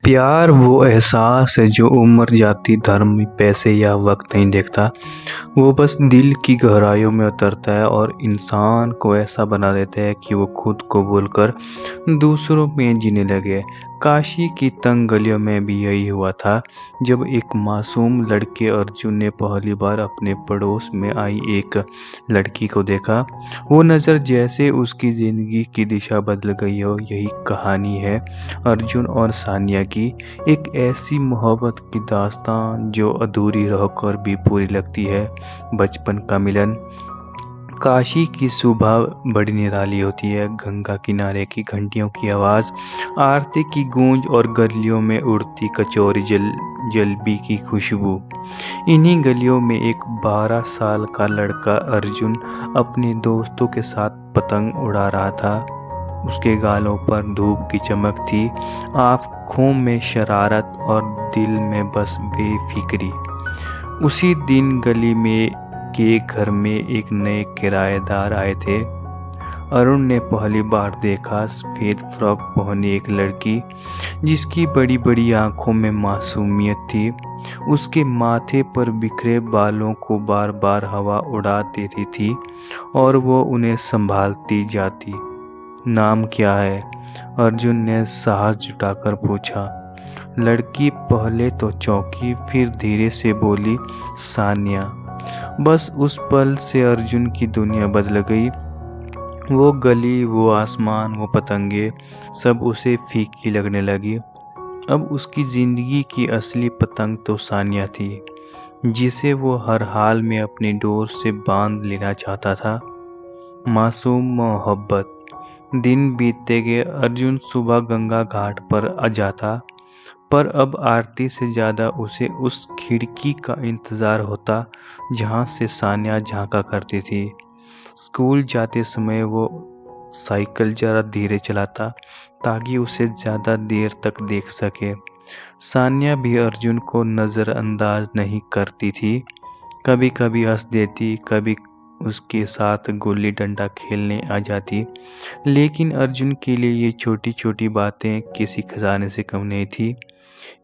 प्यार वो एहसास है जो उम्र, जाति, धर्म, पैसे या वक्त नहीं देखता। वो बस दिल की गहराइयों में उतरता है और इंसान को ऐसा बना देता है कि वो खुद को भूलकर दूसरों में जीने लगे। काशी की तंग गलियों में भी यही हुआ था जब एक मासूम लड़के अर्जुन ने पहली बार अपने पड़ोस में आई एक लड़की को देखा। वो नज़र जैसे उसकी जिंदगी की दिशा बदल गई हो। यही कहानी है अर्जुन और सानिया की, एक ऐसी मोहब्बत की दास्तान जो अधूरी रहकर भी पूरी लगती है। बचपन का मिलन। काशी की सुबह बड़ी निराली होती है। गंगा किनारे की घंटियों की आवाज़, आरती की गूंज और गलियों में उड़ती कचौरी जलेबी की खुशबू। इन्हीं गलियों में एक 12 साल का लड़का अर्जुन अपने दोस्तों के साथ पतंग उड़ा रहा था। उसके गालों पर धूप की चमक थी, आँखों में शरारत और दिल में बस बेफिक्री। उसी दिन गली में के घर में एक नए किराएदार आए थे। अरुण ने पहली बार देखा सफेद फ्रॉक पहनी एक लड़की जिसकी बड़ी बड़ी आंखों में मासूमियत थी। उसके माथे पर बिखरे बालों को बार बार हवा उड़ा देती थी और वो उन्हें संभालती जाती। नाम क्या है? अर्जुन ने साहस जुटाकर पूछा। लड़की पहले तो चौंकी, फिर धीरे से बोली, सानिया। बस उस पल से अर्जुन की दुनिया बदल गई। वो गली, वो आसमान, वो पतंगे, सब उसे फीकी लगने लगी। अब उसकी जिंदगी की असली पतंग तो सानिया थी, जिसे वो हर हाल में अपनी डोर से बांध लेना चाहता था। मासूम मोहब्बत। दिन बीतते गए। अर्जुन सुबह गंगा घाट पर आ जाता, पर अब आरती से ज़्यादा उसे उस खिड़की का इंतज़ार होता जहाँ से सानिया झांका करती थी। स्कूल जाते समय वो साइकिल जरा धीरे चलाता ताकि उसे ज़्यादा देर तक देख सके। सानिया भी अर्जुन को नज़रअंदाज नहीं करती थी। कभी कभी हंस देती, कभी उसके साथ गुल्ली डंडा खेलने आ जाती, लेकिन अर्जुन के लिए ये छोटी छोटी बातें किसी खजाने से कम नहीं थी।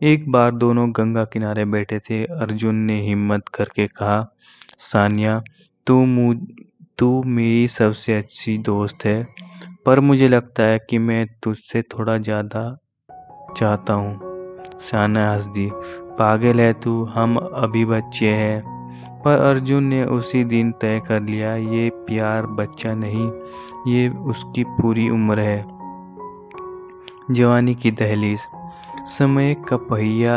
एक बार दोनों गंगा किनारे बैठे थे। अर्जुन ने हिम्मत करके कहा, सानिया, तू मेरी सबसे अच्छी दोस्त है, पर मुझे लगता है कि मैं तुझसे थोड़ा ज़्यादा चाहता हूँ। सानिया हंस दी। पागल है तू, हम अभी बच्चे हैं। पर अर्जुन ने उसी दिन तय कर लिया, ये प्यार बच्चा नहीं, ये उसकी पूरी उम्र है। जवानी की दहलीज। समय का पहिया।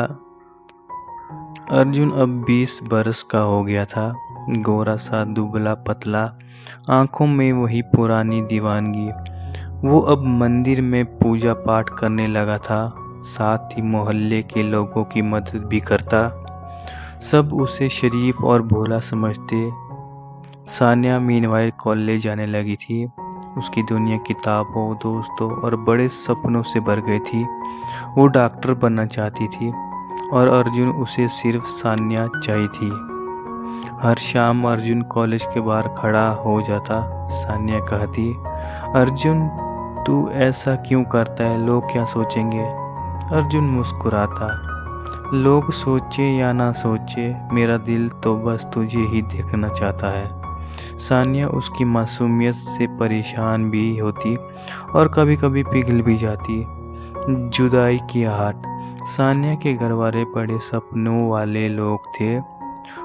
अर्जुन अब 20 बरस का हो गया था। गोरा सा, दुबला पतला, आंखों में वही पुरानी दीवानगी। वो अब मंदिर में पूजा पाठ करने लगा था, साथ ही मोहल्ले के लोगों की मदद भी करता। सब उसे शरीफ और भोला समझते। सानिया मीनवाइल कॉलेज जाने लगी थी। उसकी दुनिया किताबों, दोस्तों और बड़े सपनों से भर गई थी। वो डॉक्टर बनना चाहती थी और अर्जुन उसे सिर्फ सानिया चाहिए थी। हर शाम अर्जुन कॉलेज के बाहर खड़ा हो जाता। सानिया कहती, अर्जुन, तू ऐसा क्यों करता है? लोग क्या सोचेंगे? अर्जुन मुस्कुराता, लोग सोचे या ना सोचे, मेरा दिल तो बस तुझे ही देखना चाहता है। सानिया उसकी मासूमियत से परेशान भी होती और कभी कभी पिघल भी जाती। जुदाई की आहट। सानिया के घरवाले बड़े सपनों वाले लोग थे।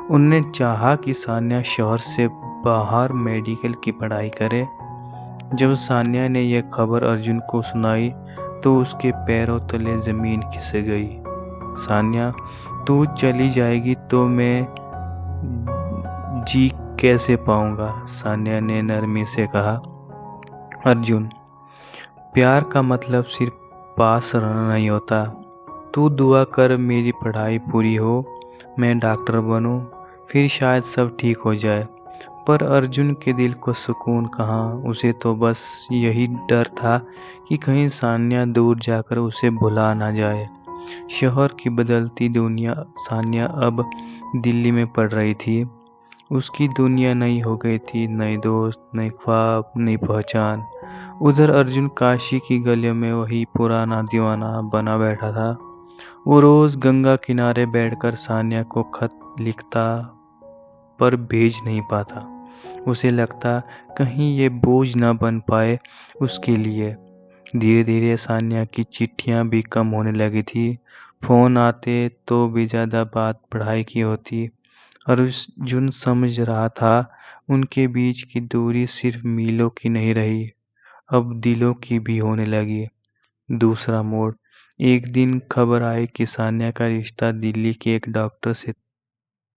उनने चाहा कि सानिया शहर से बाहर मेडिकल की पढ़ाई करे। जब सानिया ने यह खबर अर्जुन को सुनाई तो उसके पैरों तले जमीन खिसक गई। सानिया, तू चली जाएगी तो मैं जी कैसे पाऊंगा? सानिया ने नरमी से कहा। अर्जुन, प्यार का मतलब सिर्फ पास रहना नहीं होता। तू दुआ कर मेरी पढ़ाई पूरी हो, मैं डॉक्टर बनूं, फिर शायद सब ठीक हो जाए। पर अर्जुन के दिल को सुकून कहाँ? उसे तो बस यही डर था कि कहीं सानिया दूर जाकर उसे भुला ना जाए। शहर की बदलती दुनिया। सानिया अब दिल्ली में पढ़ रही थी। उसकी दुनिया नई हो गई थी, नए दोस्त, नए ख्वाब, नई पहचान। उधर अर्जुन काशी की गलियों में वही पुराना दीवाना बना बैठा था। वो रोज गंगा किनारे बैठकर सान्या को खत लिखता पर भेज नहीं पाता। उसे लगता कहीं ये बोझ ना बन पाए उसके लिए। धीरे धीरे सान्या की चिट्ठियां भी कम होने लगी थी। फोन आते तो भी ज्यादा बात पढ़ाई की होती। अर्जुन समझ रहा था उनके बीच की दूरी सिर्फ मीलों की नहीं रही, अब दिलों की भी होने लगी। दूसरा मोड़। एक दिन खबर आई कि सान्या का रिश्ता दिल्ली के एक डॉक्टर से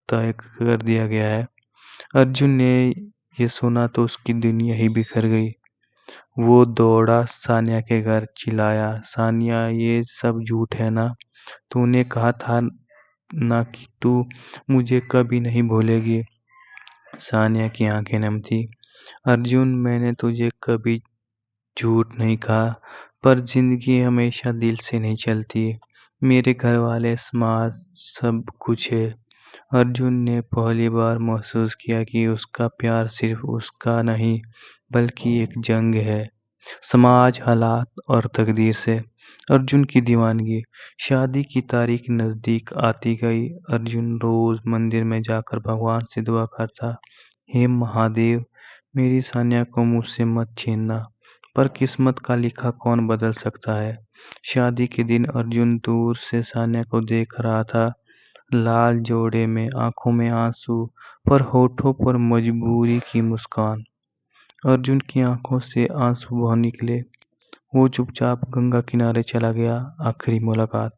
तय कर दिया गया है। अर्जुन ने ये सुना तो उसकी दुनिया ही बिखर गई। वो दौड़ा सान्या के घर, चिल्लाया, सान्या ये सब झूठ है ना? तूने कहा था ना कि तू मुझे कभी नहीं भूलेगी। सान्या की आंखें नम थी। अर्जुन, मैंने तुझे कभी झूठ नहीं कहा, पर जिंदगी हमेशा दिल से नहीं चलती। मेरे घर वाले, समाज, सब कुछ है। अर्जुन ने पहली बार महसूस किया कि उसका प्यार सिर्फ उसका नहीं, बल्कि एक जंग है, समाज, हालात और तकदीर से। अर्जुन की दीवानगी। शादी की तारीख नजदीक आती गई। अर्जुन रोज मंदिर में जाकर भगवान से दुआ करता, हे महादेव, मेरी सान्या को मुझसे मत छीनना। पर किस्मत का लिखा कौन बदल सकता है? शादी के दिन अर्जुन दूर से सान्या को देख रहा था, लाल जोड़े में, आंखों में आंसू, पर होठों पर मजबूरी की मुस्कान। अर्जुन की आंखों से आंसू बह निकले। वो चुपचाप गंगा किनारे चला गया। आखिरी मुलाकात।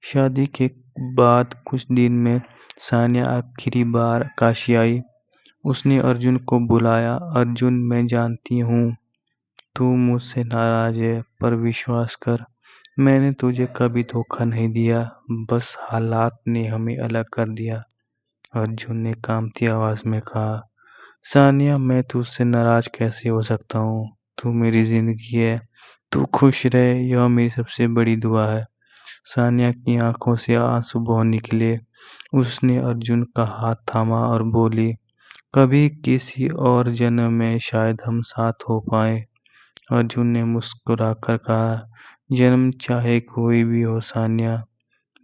शादी के बाद कुछ दिन में सान्या आखिरी बार काशी आई। उसने अर्जुन को बुलाया। अर्जुन, मैं जानती हूँ तू मुझसे नाराज है, पर विश्वास कर, मैंने तुझे कभी धोखा नहीं दिया, बस हालात ने हमें अलग कर दिया। अर्जुन ने कांपती आवाज में कहा, सानिया, मैं तुझसे नाराज कैसे हो सकता हूँ? तू मेरी जिंदगी है। तू खुश रहे, यह मेरी सबसे बड़ी दुआ है। सानिया की आंखों से आंसू बह निकले। उसने अर्जुन का हाथ थामा और बोली, कभी किसी और जन्म में शायद हम साथ हो पाए। अर्जुन ने मुस्कुराकर कहा, जन्म चाहे कोई भी हो सानिया,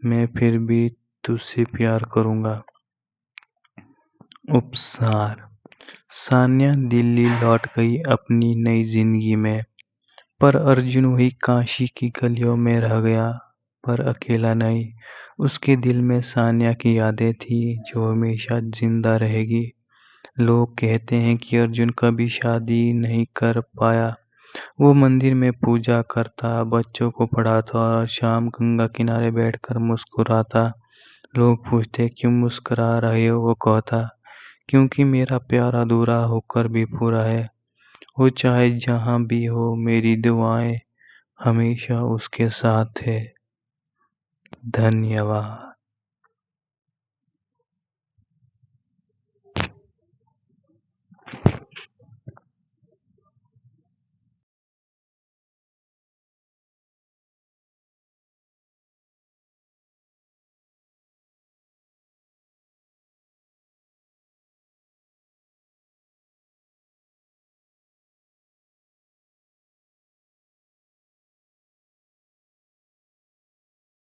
मैं फिर भी तुझसे प्यार करूंगा। उपसार। सान्या दिल्ली लौट गई अपनी नई जिंदगी में, पर अर्जुन वही काशी की गलियों में रह गया, पर अकेला नहीं। उसके दिल में सान्या की यादें थी जो हमेशा जिंदा रहेगी। लोग कहते हैं कि अर्जुन कभी शादी नहीं कर पाया। वो मंदिर में पूजा करता, बच्चों को पढ़ाता और शाम गंगा किनारे बैठकर मुस्कुराता। लोग पूछते, क्यों मुस्कुरा रहे हो? वो कहता, क्योंकि मेरा प्यार अधूरा होकर भी पूरा है। वो चाहे जहां भी हो, मेरी दुआएं हमेशा उसके साथ है। धन्यवाद।